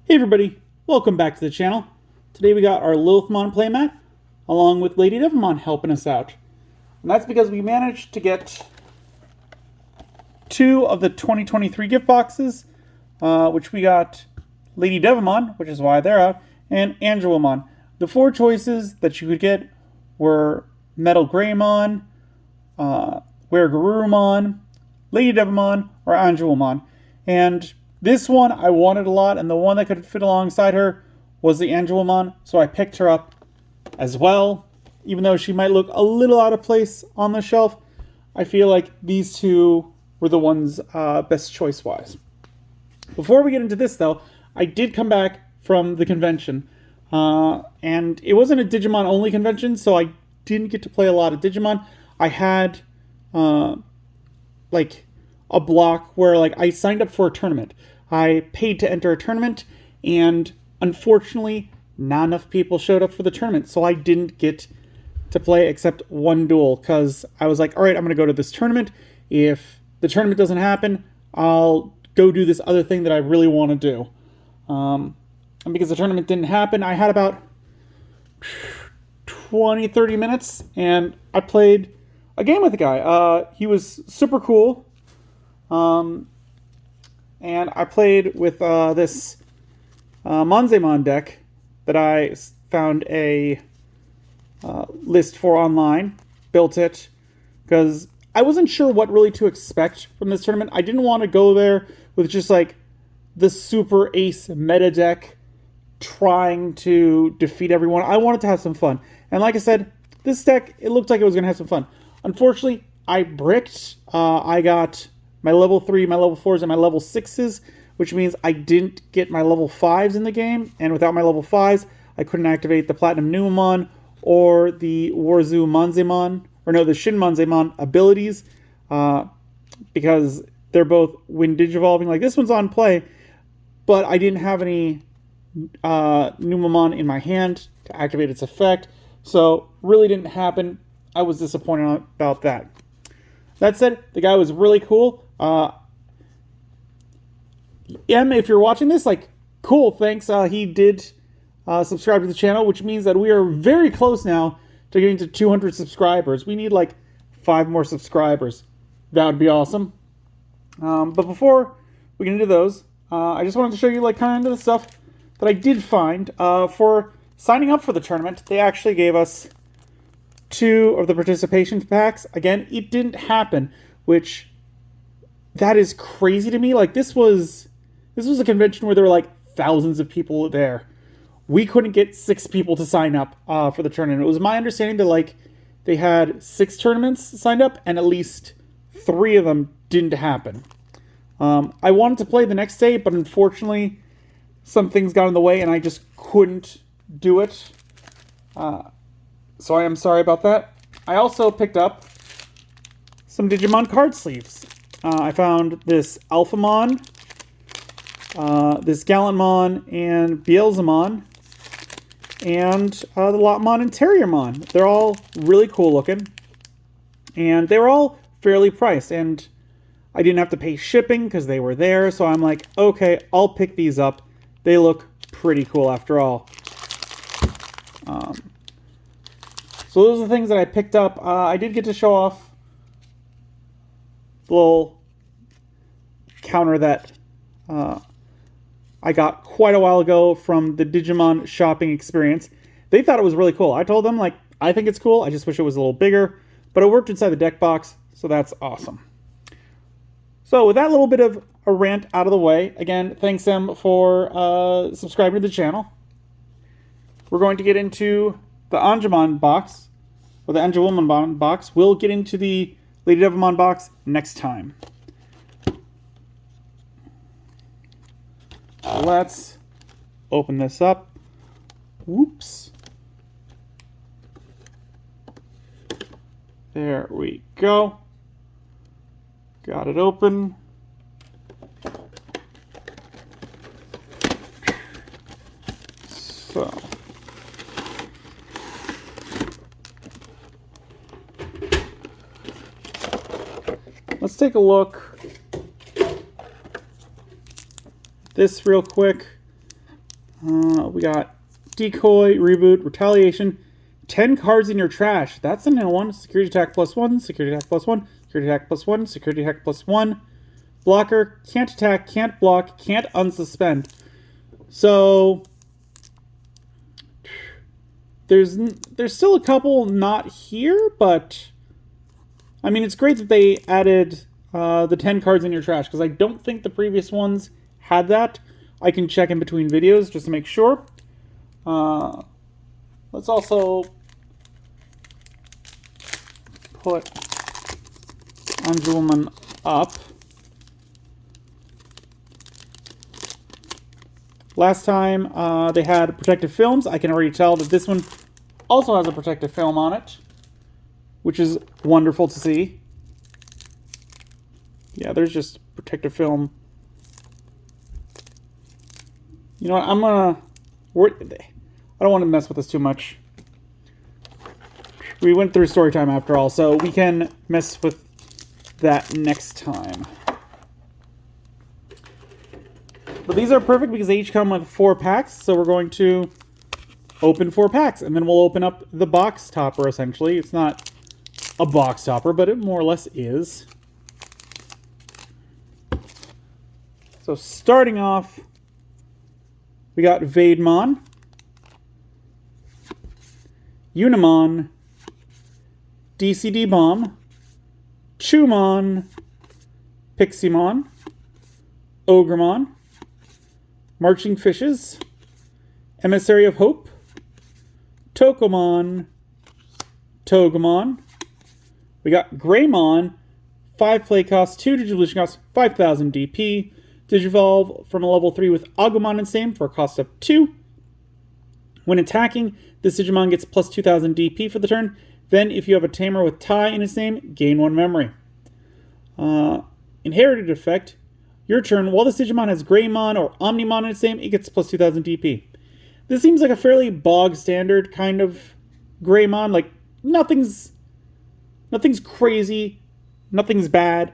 Hey everybody, welcome back to the channel. Today we got our Lilithmon playmat, along with Lady Devimon helping us out. And that's because we managed to get 2 of the 2023 gift boxes, which we got Lady Devimon, which is why they're out, and Angelomon. The 4 choices that you could get were Metal Greymon, Weregarurumon, Lady Devimon, or Angelomon. And this one I wanted a lot, and the one that could fit alongside her was the Angelomon, so I picked her up as well. Even though she might look a little out of place on the shelf, I feel like these 2 were the ones best choice-wise. Before we get into this, though, I did come back from the convention, and it wasn't a Digimon-only convention, so I didn't get to play a lot of Digimon. I had, a block where I signed up for a tournament. I paid to enter a tournament, and unfortunately not enough people showed up for the tournament, so I didn't get to play except one duel, because I was like, alright, I'm going to go to this tournament. If the tournament doesn't happen, I'll go do this other thing that I really want to do. And because the tournament didn't happen, I had about 20-30 minutes, and I played a game with the guy. He was super cool. And I played with this Monzemon deck that I found a list for online, built it, because I wasn't sure what really to expect from this tournament. I didn't want to go there with just the super ace meta deck trying to defeat everyone. I wanted to have some fun. And like I said, this deck, it looked like it was going to have some fun. Unfortunately, I bricked. I got my level 3, my level 4s, and my level 6s, which means I didn't get my level 5s in the game, and without my level 5s, I couldn't activate the Platinum Numamon or the Warzu Monzemon, the Shin Monzemon abilities, because they're both Wind Digivolving. This one's on play, but I didn't have any Numamon in my hand to activate its effect, so really didn't happen. I was disappointed about that. That said, the guy was really cool. Em, if you're watching this, cool, thanks. He did subscribe to the channel, which means that we are very close now to getting to 200 subscribers. We need 5 more subscribers. That would be awesome. But before we get into those, I just wanted to show you kind of the stuff that I did find. For signing up for the tournament, they actually gave us 2 of the participation packs. Again, it didn't happen, which that is crazy to me. This was a convention where there were thousands of people there. We couldn't get 6 people to sign up for the tournament. It was my understanding that they had 6 tournaments signed up, and at least 3 of them didn't happen. I wanted to play the next day, but unfortunately some things got in the way and I just couldn't do it. So I am sorry about that. I also picked up some Digimon card sleeves. I found this Alphamon, this Gallantmon, and Beelzemon, and the Lotmon and Terriermon. They're all really cool looking, and they were all fairly priced, and I didn't have to pay shipping because they were there, so I'm like, okay, I'll pick these up. They look pretty cool after all. So those are the things that I picked up. I did get to show off the little counter that I got quite a while ago from the Digimon shopping experience. They thought it was really cool. I told them, I think it's cool. I just wish it was a little bigger. But it worked inside the deck box, so that's awesome. So with that little bit of a rant out of the way, again, thanks them for subscribing to the channel. We're going to get into the Angemon box, or the Angelomon box. We'll get into the Lady Devimon box next time. Let's open this up. Whoops. There we go. Got it open. So. Let's take a look at this real quick. We got Decoy, Reboot, Retaliation, 10 cards in your trash. That's a new one. Security attack +1, security attack +1, security attack +1, security attack +1. Blocker, can't attack, can't block, can't unsuspend. So there's still a couple not here, but I mean, it's great that they added the 10 cards in your trash, because I don't think the previous ones had that. I can check in between videos just to make sure. Let's also put Angelman up. Last time they had protective films. I can already tell that this one also has a protective film on it, which is wonderful to see. Yeah, there's just protective film. You know what? I don't want to mess with this too much. We went through story time after all, so we can mess with that next time. But these are perfect because they each come with 4 packs, so we're going to open 4 packs, and then we'll open up the box topper, essentially. It's not a box topper, but it more or less is. So starting off, we got Vademon, Unimon, DCD Bomb, Chumon, Piximon, Ogremon, Marching Fishes, Emissary of Hope, Tokomon, Togemon. We got Greymon, 5 play cost, 2 Digivolution cost, 5,000 DP. Digivolve from a level 3 with Agumon in same for a cost of 2. When attacking, this Digimon gets plus 2,000 DP for the turn. Then, if you have a Tamer with Tai in its name, gain 1 memory. Inherited effect. Your turn, while this Digimon has Greymon or Omnimon in its name, it gets plus 2,000 DP. This seems like a fairly bog standard kind of Greymon. Like, nothing's crazy, nothing's bad.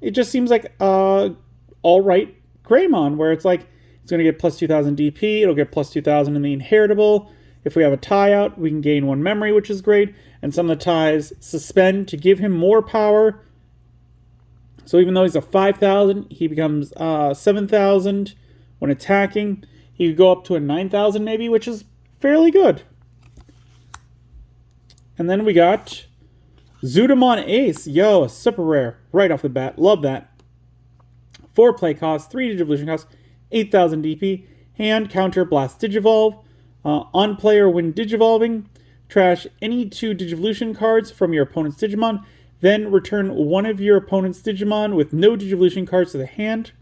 It just seems like alright Greymon, where it's like, it's going to get plus 2,000 DP, it'll get plus 2,000 in the inheritable. If we have a tie out, we can gain 1 memory, which is great. And some of the ties suspend to give him more power. So even though he's a 5,000, he becomes 7,000 when attacking. He could go up to a 9,000 maybe, which is fairly good. And then we got Zudomon Ace. Yo, a super rare right off the bat. Love that. 4 play cost, 3 Digivolution cost, 8,000 DP. Hand, counter, blast, Digivolve. On player, when Digivolving, trash any 2 Digivolution cards from your opponent's Digimon. Then return one of your opponent's Digimon with no Digivolution cards to the hand.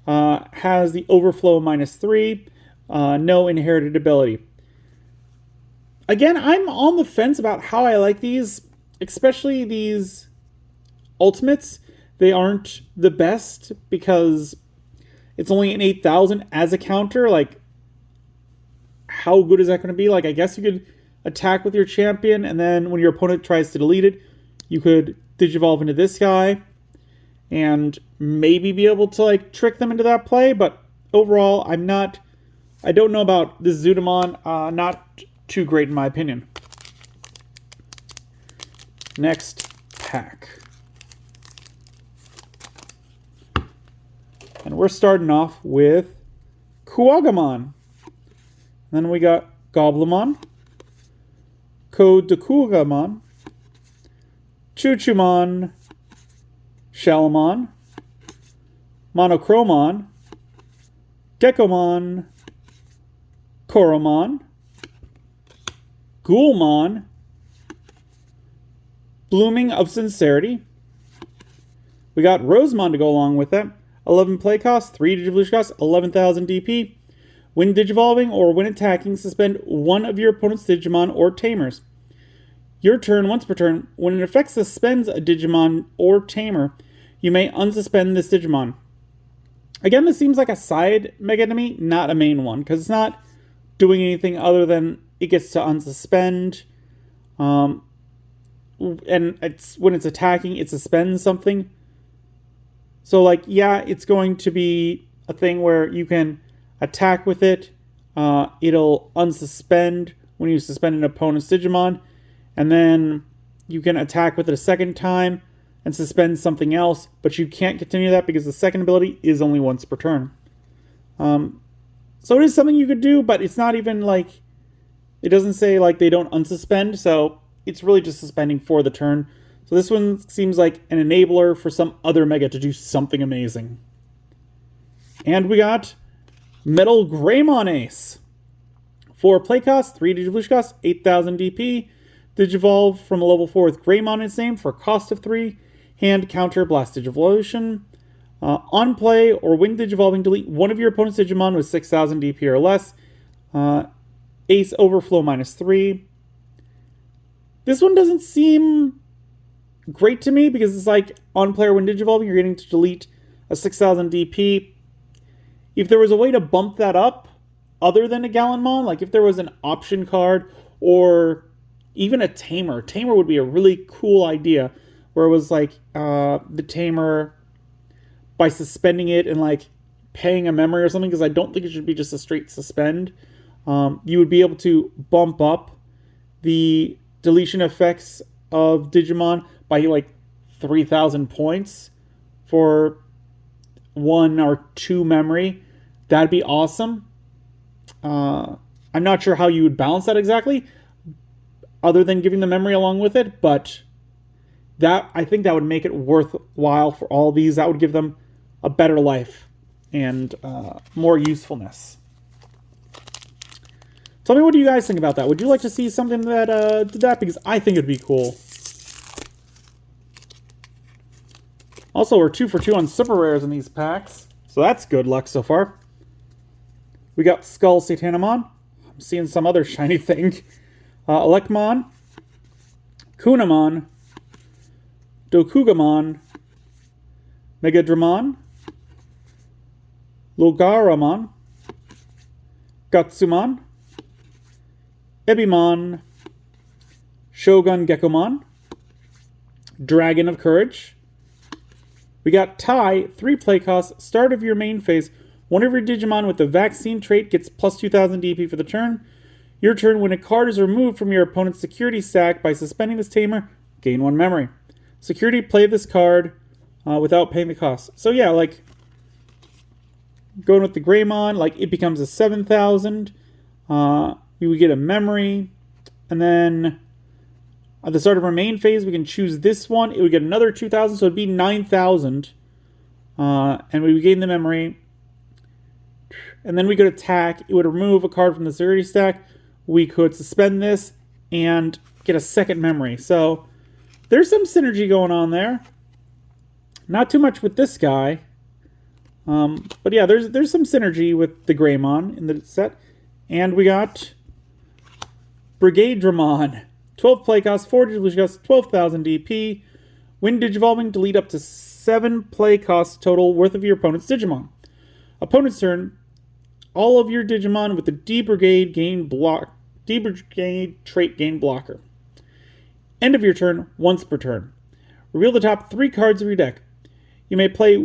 Has the overflow -3. No inherited ability. Again, I'm on the fence about how I like these, especially these ultimates. They aren't the best because it's only an 8,000 as a counter. Like, how good is that going to be? Like, I guess you could attack with your champion, and then when your opponent tries to delete it, you could Digivolve into this guy and maybe be able to, like, trick them into that play. But overall, I don't know about this Zudomon. Not too great in my opinion. Next pack. And we're starting off with Kuwagamon. Then we got Goblimon, Kodakugamon, Chuchumon, Shalomon, Monochromon, Gekomon, Koromon, Ghoulmon, Blooming of Sincerity. We got Rosemon to go along with that. 11 play cost, 3 Digivolution cost, 11,000 DP. When Digivolving or when attacking, suspend one of your opponent's Digimon or Tamers. Your turn, once per turn, when an effect suspends a Digimon or Tamer, you may unsuspend this Digimon. Again, this seems like a side Mega Enemy, not a main one, because it's not doing anything other than it gets to unsuspend. And it's when it's attacking, it suspends something. So, like, yeah, it's going to be a thing where you can attack with it. It'll unsuspend when you suspend an opponent's Digimon. And then you can attack with it a second time and suspend something else, but you can't continue that because the second ability is only once per turn. So it is something you could do, but it's not even like, it doesn't say like they don't unsuspend, so it's really just suspending for the turn. So this one seems like an enabler for some other Mega to do something amazing. And we got Metal Greymon Ace. 4 play cost, 3 Digivolution cost, 8,000 DP. Digivolve from a level 4 with Greymon in its name for a cost of 3. Hand counter Blast Digivolution. On play or when Digivolving, delete one of your opponent's Digimon with 6,000 DP or less. Ace Overflow -3. This one doesn't seem great to me because it's like on play or when Digivolving, you're getting to delete a 6,000 DP. If there was a way to bump that up other than a Gallenmon, like if there was an option card or even a Tamer. Tamer would be a really cool idea where it was like the Tamer, by suspending it and like paying a memory or something, because I don't think it should be just a straight suspend. You would be able to bump up the deletion effects of Digimon by like 3,000 points for 1 or 2 memory. That'd be awesome. I'm not sure how you would balance that exactly, other than giving the memory along with it, but that, I think that would make it worthwhile for all these. That would give them a better life and more usefulness. Tell me, what do you guys think about that? Would you like to see something that did that? Because I think it'd be cool. Also, we're 2 for 2 on super rares in these packs, so that's good luck so far. We got Skull Satanamon. I'm seeing some other shiny thing. Elecmon, Kunamon, Dokugamon, Megadramon, Logaramon, Gatsumon, Ebimon, Shogun Gekomon, Dragon of Courage. We got Tai, 3 play costs, start of your main phase. One of your Digimon with the vaccine trait gets plus 2,000 DP for the turn. Your turn, when a card is removed from your opponent's security stack by suspending this Tamer, gain 1 memory. Security, play this card without paying the cost. So yeah, like, going with the Greymon, like, it becomes a 7,000. We would get a memory. And then at the start of our main phase, we can choose this one. It would get another 2,000, so it'd be 9,000. And we would gain the memory. And then we could attack. It would remove a card from the security stack. We could suspend this and get a second memory. So there's some synergy going on there. Not too much with this guy. But yeah, there's some synergy with the Greymon in the set. And we got Brigadramon. 12 play cost, 4 Digivolution cost, 12,000 DP. When Digivolving, delete up to 7 play costs total worth of your opponent's Digimon. Opponent's turn. All of your Digimon with the D Brigade trait gain blocker. End of your turn, once per turn. Reveal the top 3 cards of your deck. You may play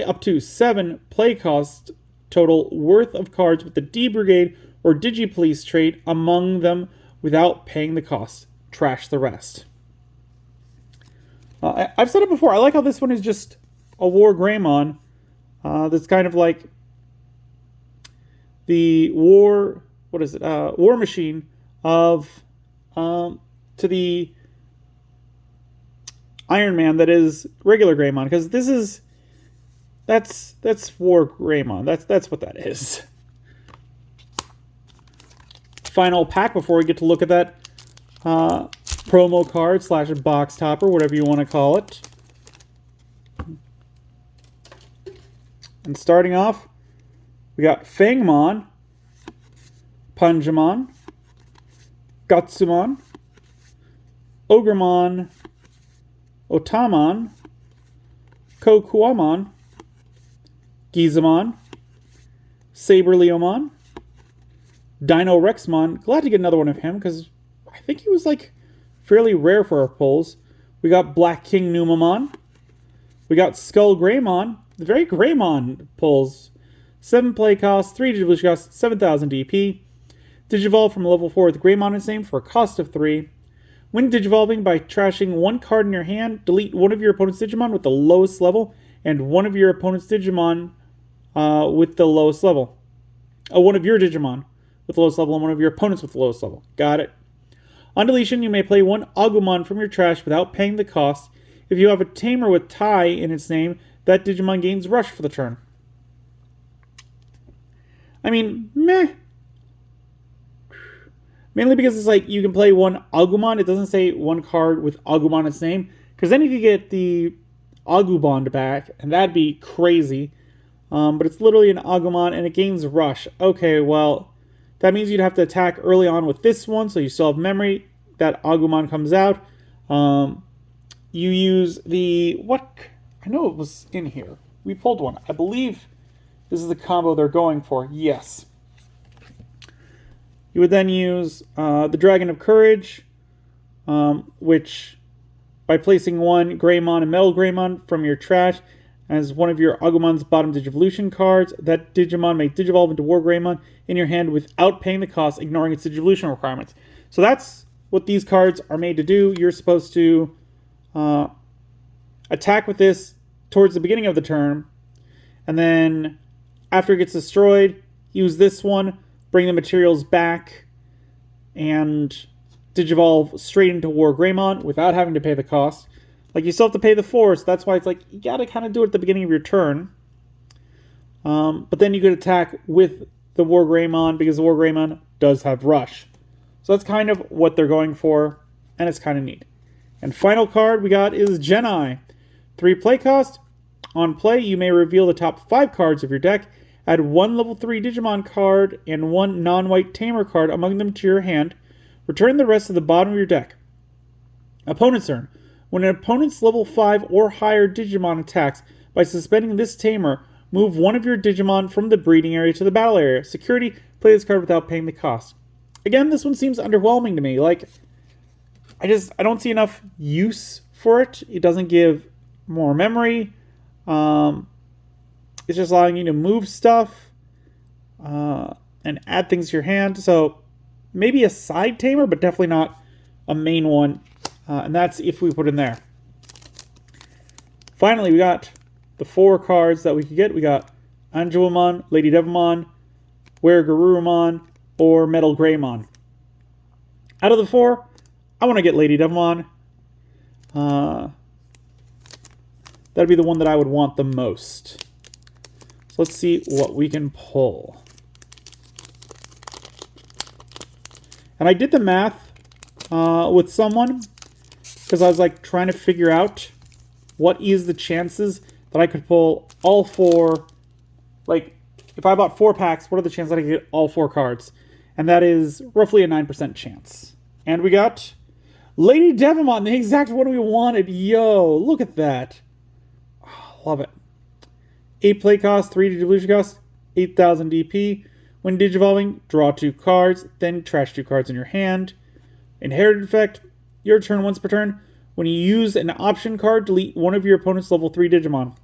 up to 7 play cost total worth of cards with the D Brigade or Digipolice trait among them without paying the cost. Trash the rest. I've said it before, I like how this one is just a War Greymon. That's kind of like the War Machine of to the Iron Man that is regular Greymon, because this is that's War Greymon. That's what that is. Final pack before we get to look at that promo card / box topper, whatever you want to call it. And starting off, we got Fangmon, Punjamon, Gatsumon, Ogremon, Otamon, Kokuamon, Gizamon, Saberleomon, Dino Rexmon. Glad to get another one of him because I think he was like fairly rare for our pulls. We got Black King Numamon. We got Skull Greymon. The very Greymon pulls. 7 play cost, 3 Digivolution cost, 7,000 DP. Digivolve from level 4 with Greymon its name for a cost of 3. When Digivolving, by trashing 1 card in your hand, delete one of your opponent's Digimon with the lowest level and one of your opponent's Digimon with the lowest level. One of your Digimon with the lowest level and one of your opponents with the lowest level. Got it. On deletion, you may play 1 Agumon from your trash without paying the cost. If you have a tamer with Tai in its name, that Digimon gains Rush for the turn. I mean, meh. Mainly because it's like you can play 1 Agumon. It doesn't say 1 card with Agumon in its name. Because then you could get the Agubond back, and that'd be crazy. But it's literally an Agumon, and it gains Rush. Okay, well, that means you'd have to attack early on with this one, so you still have memory. That Agumon comes out. You use the... what? I know it was in here. We pulled one. I believe this is the combo they're going for. Yes. You would then use the Dragon of Courage, which, by placing 1 Greymon and Metal Greymon from your trash as one of your Agumon's bottom Digivolution cards, that Digimon may Digivolve into War Greymon in your hand without paying the cost, ignoring its Digivolution requirements. So that's what these cards are made to do. You're supposed to attack with this towards the beginning of the turn, and then after it gets destroyed, use this one, bring the materials back, and Digivolve straight into War Greymon without having to pay the cost. Like, you still have to pay the force. That's why it's like, you gotta kind of do it at the beginning of your turn. But then you could attack with the War Greymon, because the War Greymon does have Rush. So that's kind of what they're going for, and it's kind of neat. And final card we got is Genai. 3 play cost. On play, you may reveal the top 5 cards of your deck, add 1 level 3 Digimon card and 1 non-white Tamer card among them to your hand. Return the rest to the bottom of your deck. Opponent's turn. When an opponent's level 5 or higher Digimon attacks, by suspending this Tamer, move 1 of your Digimon from the breeding area to the battle area. Security, play this card without paying the cost. Again, this one seems underwhelming to me. Like, I don't see enough use for it. It doesn't give more memory. It's just allowing you to move stuff and add things to your hand. So maybe a side Tamer, but definitely not a main one. And that's if we put in there. Finally, we got the 4 cards that we could get. We got Anjouamon, Lady Devamon, Weregarurumon, or Metal Greymon. Out of the 4, I want to get Lady Devamon. That'd be the one that I would want the most. So let's see what we can pull. And I did the math with someone, because I was like trying to figure out what is the chances that I could pull all 4. Like, if I bought 4 packs, what are the chances that I could get all 4 cards? And that is roughly a 9% chance. And we got Lady Devamon, the exact one we wanted. Yo, look at that. Oh, love it. 8 play cost, 3 Digivolution cost, 8,000 DP. When Digivolving, draw 2 cards, then trash 2 cards in your hand. Inherited effect, your turn once per turn. When you use an option card, delete 1 of your opponent's level 3 Digimon.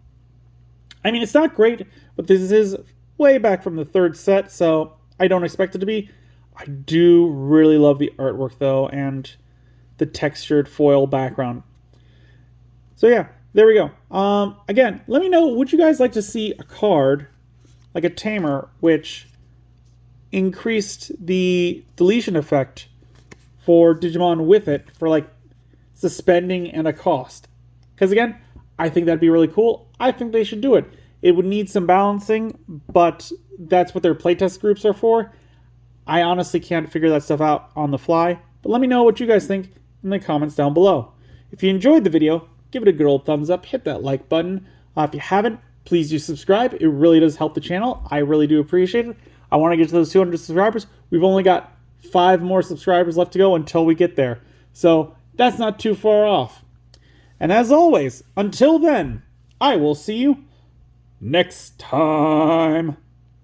I mean, it's not great, but this is way back from the 3rd set, so I don't expect it to be. I do really love the artwork, though, and the textured foil background. So yeah, there we go. Again, let me know, would you guys like to see a card, like a Tamer, which increased the deletion effect for Digimon with it, for like suspending and a cost? Because again, I think that'd be really cool. I think they should do it. It would need some balancing, but that's what their playtest groups are for. I honestly can't figure that stuff out on the fly. But let me know what you guys think in the comments down below. If you enjoyed the video, give it a good old thumbs up. Hit that like button. If you haven't, please do subscribe. It really does help the channel. I really do appreciate it. I want to get to those 200 subscribers. We've only got 5 more subscribers left to go until we get there. So that's not too far off. And as always, until then, I will see you next time.